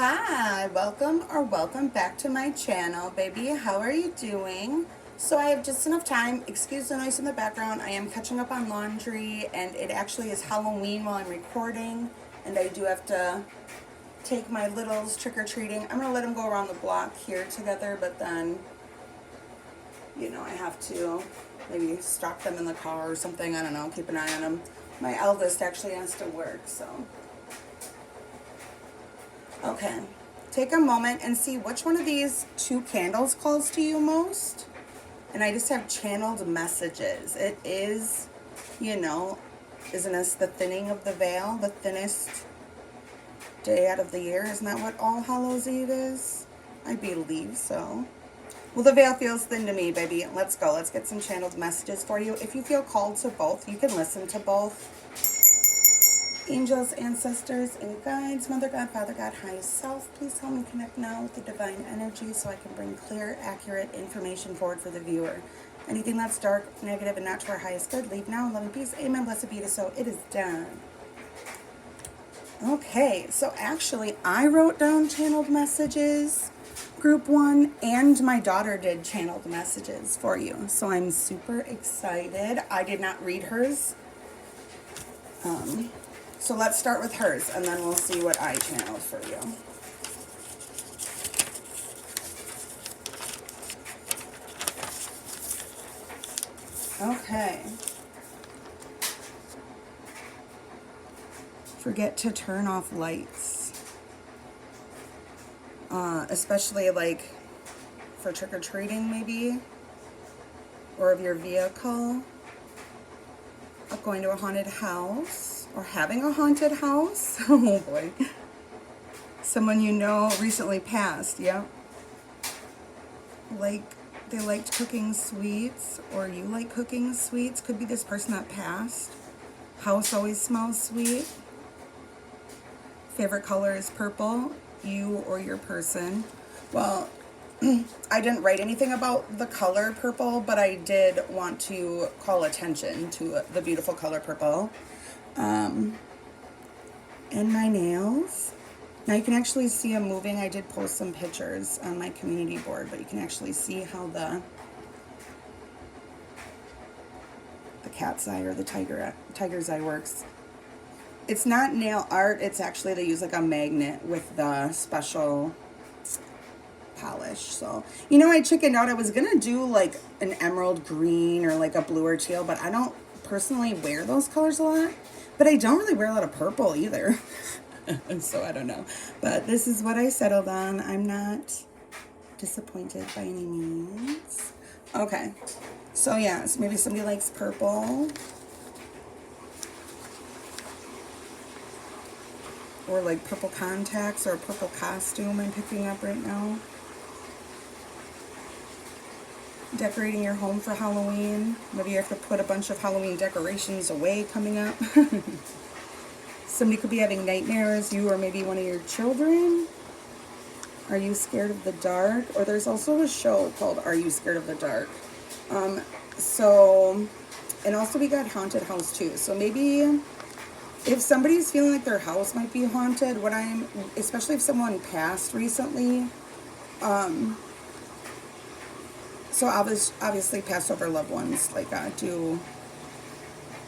Hi, welcome back to my channel, baby. How are you doing? So I have just enough time. Excuse the noise in the background. I am catching up on laundry, and it actually is Halloween while I'm recording, and I do have to take my littles trick-or-treating. I'm gonna let them go around the block here together, but then, I have to maybe stop them in the car or something. I don't know, keep an eye on them. My eldest actually has to work, so. Okay, take a moment and see which one of these two candles calls to you most. And I just have channeled messages. It is, isn't this the thinning of the veil, the thinnest day out of the year? Isn't that what All Hallows Eve is? I believe so. Well, the veil feels thin to me, baby. Let's go. Let's get some channeled messages for you. If you feel called to both, you can listen to both. Angels, ancestors, and guides, Mother God, Father God, highest self, please help me connect now with the divine energy so I can bring clear, accurate information forward for the viewer. Anything that's dark, negative, and not to our highest good, leave now in love and peace. Amen. Blessed be it so. It is done. Okay, so actually, I wrote down channeled messages, group one, and my daughter did channeled messages for you. So I'm super excited. I did not read hers. So let's start with hers, and then we'll see what I channeled for you. Okay. Forget to turn off lights. Especially like for trick-or-treating maybe, or of your vehicle, of going to a haunted house, or having a haunted house. Oh boy. Someone you know recently passed, yep. Like they liked cooking sweets, or you like cooking sweets. Could be this person that passed. House always smells sweet. Favorite color is purple, you or your person. Well, I didn't write anything about the color purple, but I did want to call attention to the beautiful color purple. And my nails. Now you can actually see them moving. I did post some pictures on my community board, but you can actually see how the cat's eye or the tiger's eye works. It's not nail art. It's actually, they use like a magnet with the special polish. So, I chickened out. I was going to do like an emerald green or like a blue or teal, but I don't personally wear those colors a lot. But I don't really wear a lot of purple either. So I don't know. But this is what I settled on. I'm not disappointed by any means. Okay. So yes, maybe somebody likes purple. Or like purple contacts or a purple costume I'm picking up right now. Decorating your home for Halloween. Maybe you have to put a bunch of Halloween decorations away coming up. Somebody could be having nightmares, you or maybe one of your children. Are you scared of the dark? Or there's also a show called Are You Scared of the Dark? And also we got haunted house too. So maybe if somebody's feeling like their house might be haunted, especially if someone passed recently, so obviously passed over loved ones do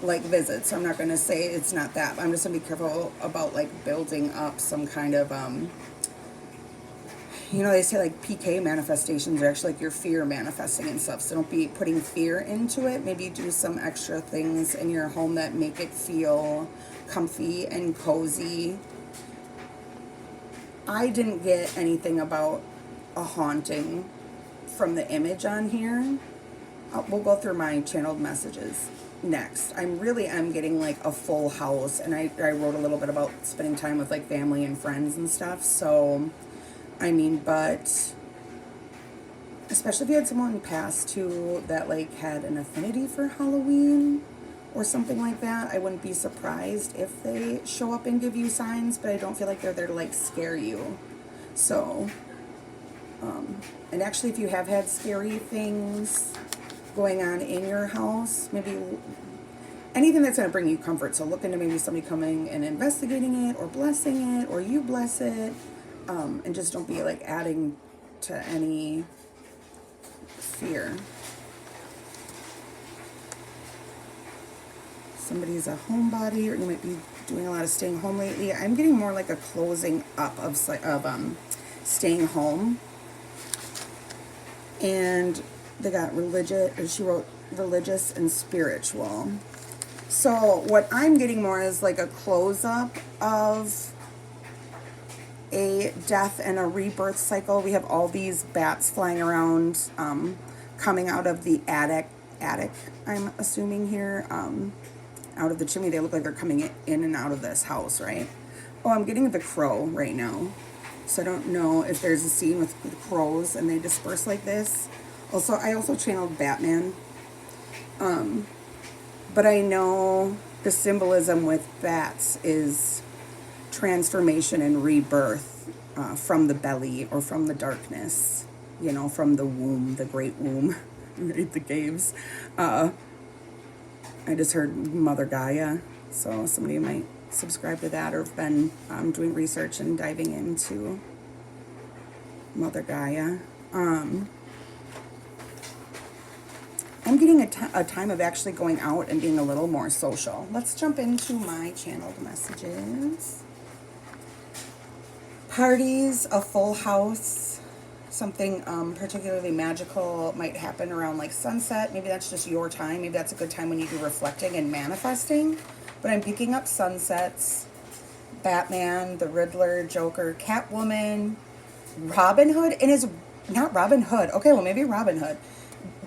like visits. So I'm not going to say it's not that. I'm just going to be careful about like building up some kind of, they say like PK manifestations are actually like your fear manifesting and stuff. So don't be putting fear into it. Maybe do some extra things in your home that make it feel comfy and cozy. I didn't get anything about a haunting from the image on here. We'll go through my channeled messages next. I'm getting like a full house, and I wrote a little bit about spending time with like family and friends and stuff. So, but especially if you had someone pass too that like had an affinity for Halloween or something like that, I wouldn't be surprised if they show up and give you signs, but I don't feel like they're there to like scare you. So, and actually if you have had scary things going on in your house, maybe anything that's going to bring you comfort. So look into maybe somebody coming and investigating it or blessing it, or you bless it. and just don't be like adding to any fear. Somebody's a homebody, or you might be doing a lot of staying home lately. I'm getting more like a closing up of staying home. And they got religious, or she wrote religious and spiritual. So what I'm getting more is like a close up of a death and a rebirth cycle. We have all these bats flying around, coming out of the attic, I'm assuming here, out of the chimney. They look like they're coming in and out of this house, right? Oh, I'm getting the crow right now. So I don't know if there's a scene with the crows and they disperse like this. Also, I also channeled Batman. But I know the symbolism with bats is transformation and rebirth from the belly or from the darkness, you know, from the womb, the great womb, right, the caves. I just heard Mother Gaia, so somebody might subscribe to that or have been doing research and diving into Mother Gaia. I'm getting a time of actually going out and being a little more social. Let's jump into my channeled messages. Parties, a full house, something particularly magical might happen around like sunset. Maybe that's just your time. Maybe that's a good time when you do reflecting and manifesting. But I'm picking up sunsets, Batman, the Riddler, Joker, Catwoman, Robin Hood, and is not Robin Hood. Okay, well maybe Robin Hood.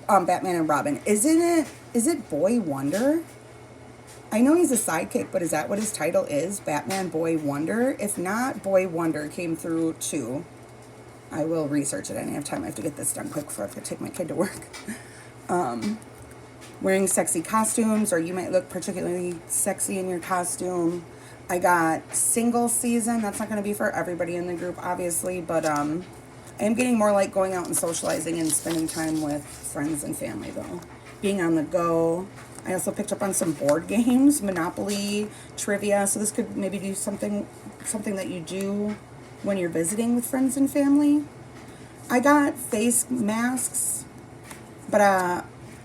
Batman and Robin. Is it Boy Wonder? I know he's a sidekick, but is that what his title is? Batman Boy Wonder? If not, Boy Wonder came through too. I will research it. I don't have time. I have to get this done quick before I have to take my kid to work. Wearing sexy costumes, or you might look particularly sexy in your costume. I got single season. That's not going to be for everybody in the group, obviously, but I am getting more like going out and socializing and spending time with friends and family, though. Being on the go. I also picked up on some board games, Monopoly, trivia. So this could maybe do something that you do when you're visiting with friends and family. I got face masks, but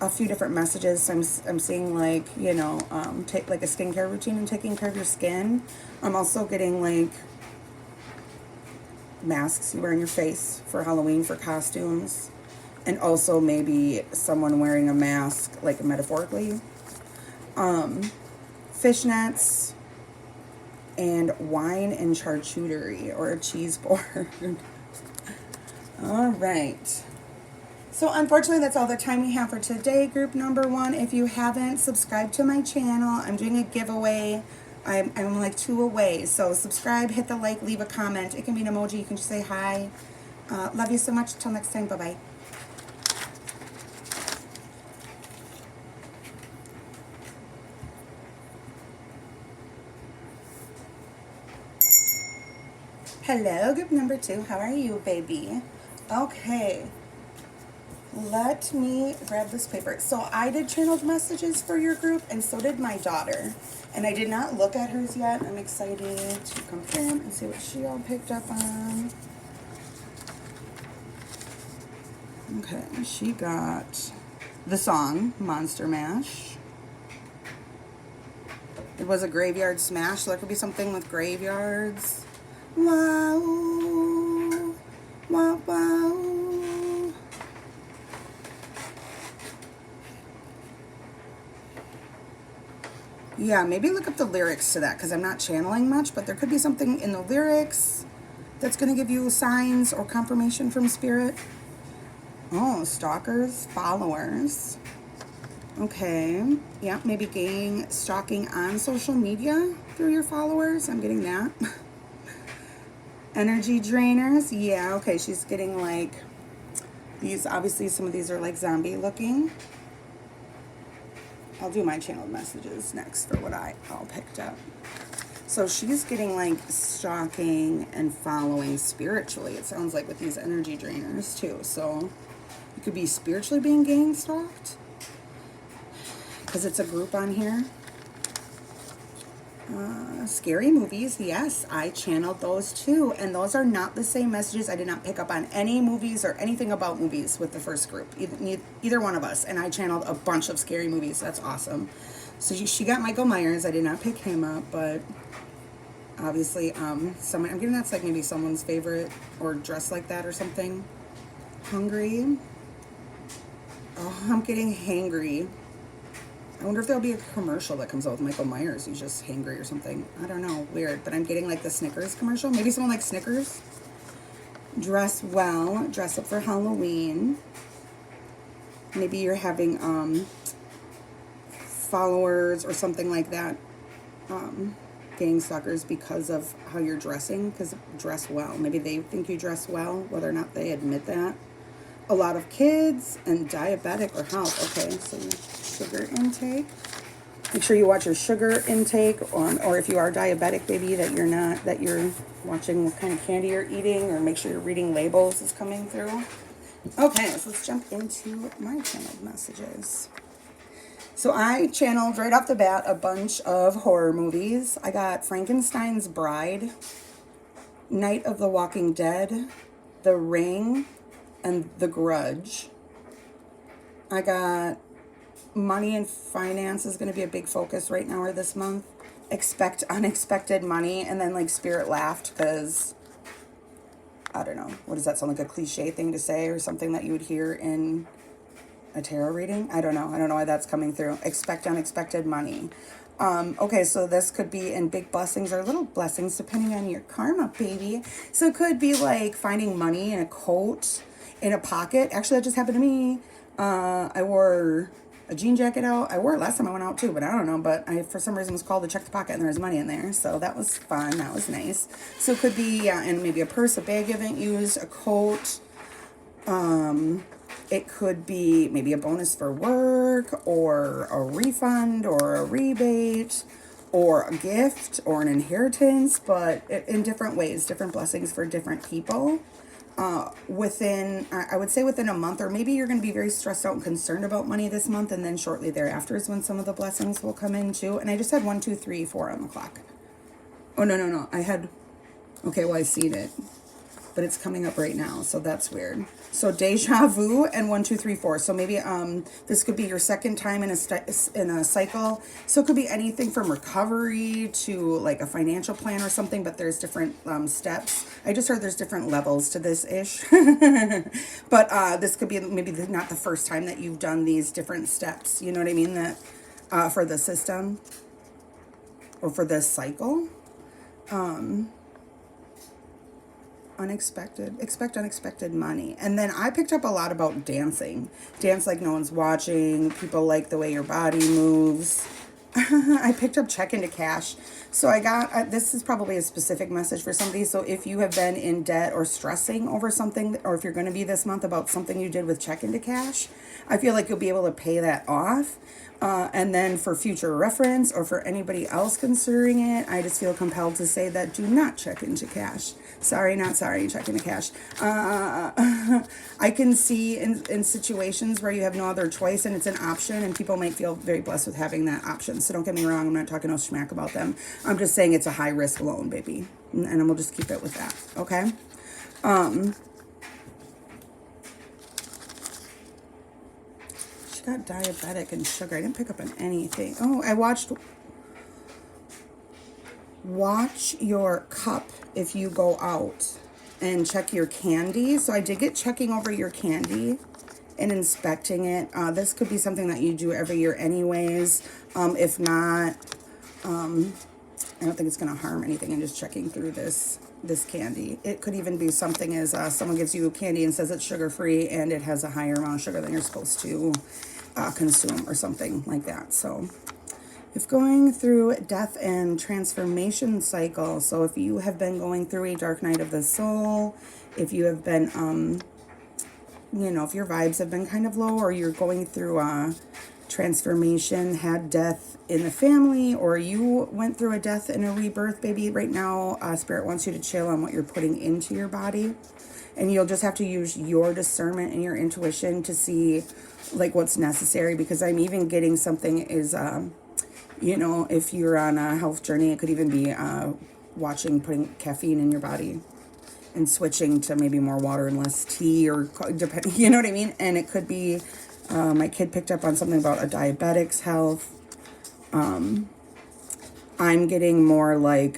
a few different messages. I'm seeing like, you know, take like a skincare routine and taking care of your skin. I'm also getting like masks you wear on your face for Halloween for costumes, and also maybe someone wearing a mask like metaphorically. Fishnets and wine and charcuterie, or a cheese board. All right. So unfortunately, that's all the time we have for today, group number 1. If you haven't subscribed to my channel, I'm doing a giveaway. I'm like 2 away. So subscribe, hit the like, leave a comment. It can be an emoji. You can just say hi. Love you so much. Till next time. Bye-bye. Hello, group number 2. How are you, baby? Okay. Let me grab this paper. So I did channeled messages for your group, and so did my daughter. And I did not look at hers yet. I'm excited to confirm and see what she all picked up on. Okay, she got the song, Monster Mash. It was a graveyard smash, so there could be something with graveyards. Wow, wow, wow. Yeah, maybe look up the lyrics to that, because I'm not channeling much, but there could be something in the lyrics that's going to give you signs or confirmation from spirit. Oh, stalkers, followers. Okay. Yeah, maybe gaining stalking on social media through your followers. I'm getting that. Energy drainers. Yeah, okay. She's getting like these. Obviously, some of these are like zombie looking. I'll do my channeled messages next for what I all picked up. So she's getting like stalking and following spiritually. It sounds like with these energy drainers too. So you could be spiritually being gang stalked because it's a group on here. Scary movies, yes, I channeled those too. And those are not the same messages. I did not pick up on any movies or anything about movies with the first group, either one of us. And I channeled a bunch of scary movies. That's awesome. So she got Michael Myers. I did not pick him up, but obviously, someone, I'm getting that's like maybe someone's favorite or dressed like that or something. Hungry. Oh, I'm getting hangry. I wonder if there'll be a commercial that comes out with Michael Myers. He's just hangry or something. I don't know. Weird. But I'm getting like the Snickers commercial. Maybe someone likes Snickers. Dress well. Dress up for Halloween. Maybe you're having followers or something like that. Gang stalkers because of how you're dressing. Because dress well. Maybe they think you dress well, whether or not they admit that. A lot of kids and diabetic or health. Okay, so sugar intake. Make sure you watch your sugar intake, or if you are diabetic, baby, that you're watching what kind of candy you're eating, or make sure you're reading labels is coming through. Okay, so let's jump into my channeled messages. So I channeled right off the bat a bunch of horror movies. I got Frankenstein's Bride, Night of the Walking Dead, The Ring, and The Grudge. I got money and finance is going to be a big focus right now or this month. Expect unexpected money, and then like Spirit laughed because I don't know, what does that sound like, a cliche thing to say or something that you would hear in a tarot reading? I don't know why that's coming through. Expect unexpected money. Okay, so this could be in big blessings or little blessings depending on your karma, baby. So it could be like finding money in a coat, in a pocket. Actually, that just happened to me. I wore a jean jacket out. I wore it last time I went out too, but I don't know. But I, for some reason, was called to check the pocket and there was money in there. So that was fun. That was nice. So it could be, yeah, and maybe a purse, a bag you haven't used, a coat. It could be maybe a bonus for work or a refund or a rebate or a gift or an inheritance, but in different ways, different blessings for different people. Within, I would say within a month, or maybe you're going to be very stressed out and concerned about money this month, and then shortly thereafter is when some of the blessings will come in too. And I just had 1, 2, 3, 4 on the clock. Oh, no. I had, okay, well, I seen it, but it's coming up right now, so that's weird. So deja vu and 1, 2, 3, 4. So maybe this could be your second time in a cycle. So it could be anything from recovery to like a financial plan or something. But there's different steps. I just heard there's different levels to this ish. But this could be maybe not the first time that you've done these different steps. You know what I mean? That for the system or for this cycle. Expect unexpected money. And then I picked up a lot about dancing. Dance like no one's watching. People like the way your body moves. I picked up check into cash. So I got, this is probably a specific message for somebody. So if you have been in debt or stressing over something, or if you're going to be this month about something you did with check into cash, I feel like you'll be able to pay that off. And then for future reference or for anybody else considering it, I just feel compelled to say that do not check into cash. Sorry, not sorry, check into cash. I can see in situations where you have no other choice and it's an option, and people might feel very blessed with having that option. So don't get me wrong, I'm not talking no smack about them. I'm just saying it's a high risk loan, baby. And we'll just keep it with that, okay? She got diabetic and sugar. I didn't pick up on anything. Oh, I watch your cup if you go out and check your candy. So I did get checking over your candy and inspecting it. This could be something that you do every year anyways. If not, I don't think it's going to harm anything. I'm just checking through this candy. It could even be something as someone gives you candy and says it's sugar-free and it has a higher amount of sugar than you're supposed to consume or something like that. So if going through death and transformation cycle, so if you have been going through a dark night of the soul, if you have been, if your vibes have been kind of low, or you're going through transformation, had death in the family, or you went through a death and a rebirth, baby, right now, Spirit wants you to chill on what you're putting into your body. And you'll just have to use your discernment and your intuition to see like what's necessary, because I'm even getting something is You know, if you're on a health journey, it could even be putting caffeine in your body and switching to maybe more water and less tea, or depending, you know what I mean? And it could be, my kid picked up on something about a diabetic's health. I'm getting more like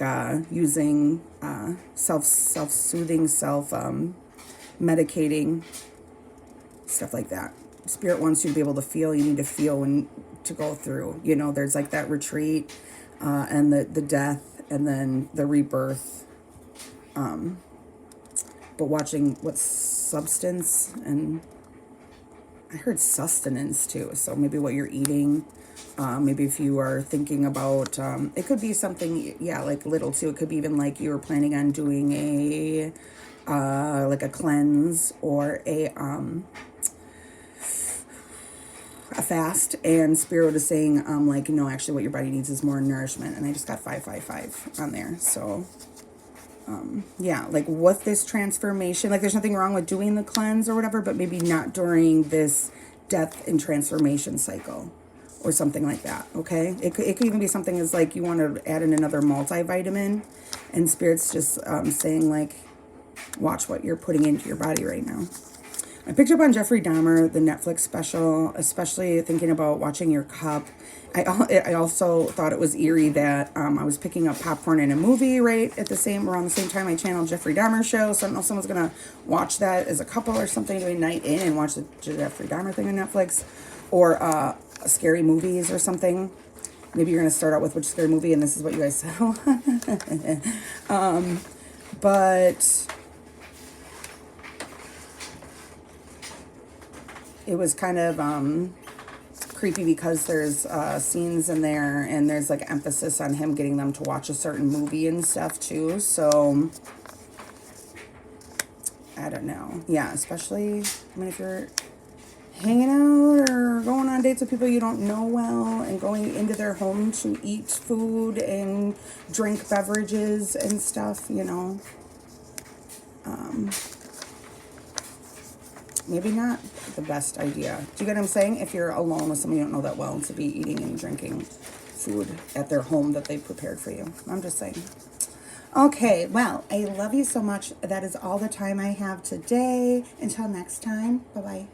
using self-soothing, medicating, stuff like that. Spirit wants you to be able to feel. You need to feel and to go through. You know, there's like that retreat and the death and then the rebirth. But watching what substance, and I heard sustenance too. So maybe what you're eating. Maybe if you are thinking about, it could be something, yeah, like little too. It could be even like you were planning on doing like a cleanse or a fast, and Spirit is saying, like, no, actually what your body needs is more nourishment. And I just got 555 on there. So, yeah, like with this transformation, like there's nothing wrong with doing the cleanse or whatever, but maybe not during this death and transformation cycle. Or something like that, okay? It could even be something as like you want to add in another multivitamin, and Spirit's just saying like, watch what you're putting into your body right now. I picked up on Jeffrey Dahmer, the Netflix special, especially thinking about watching your cup. I also thought it was eerie that I was picking up popcorn in a movie right at around the same time I channeled Jeffrey Dahmer show. So I don't know if someone's going to watch that as a couple or something, doing night in and watch the Jeffrey Dahmer thing on Netflix. Or scary movies or something. Maybe you're going to start out with which scary movie, and this is what you guys said. But it was kind of creepy because there's scenes in there, and there's like emphasis on him getting them to watch a certain movie and stuff too. So I don't know. Yeah, especially, I mean, if you're hanging out or going on dates with people you don't know well, and going into their home to eat food and drink beverages and stuff, you know. Maybe not the best idea. Do you get what I'm saying? If you're alone with someone you don't know that well, and to be eating and drinking food at their home that they prepared for you. I'm just saying. Okay, well, I love you so much. That is all the time I have today. Until next time, bye-bye.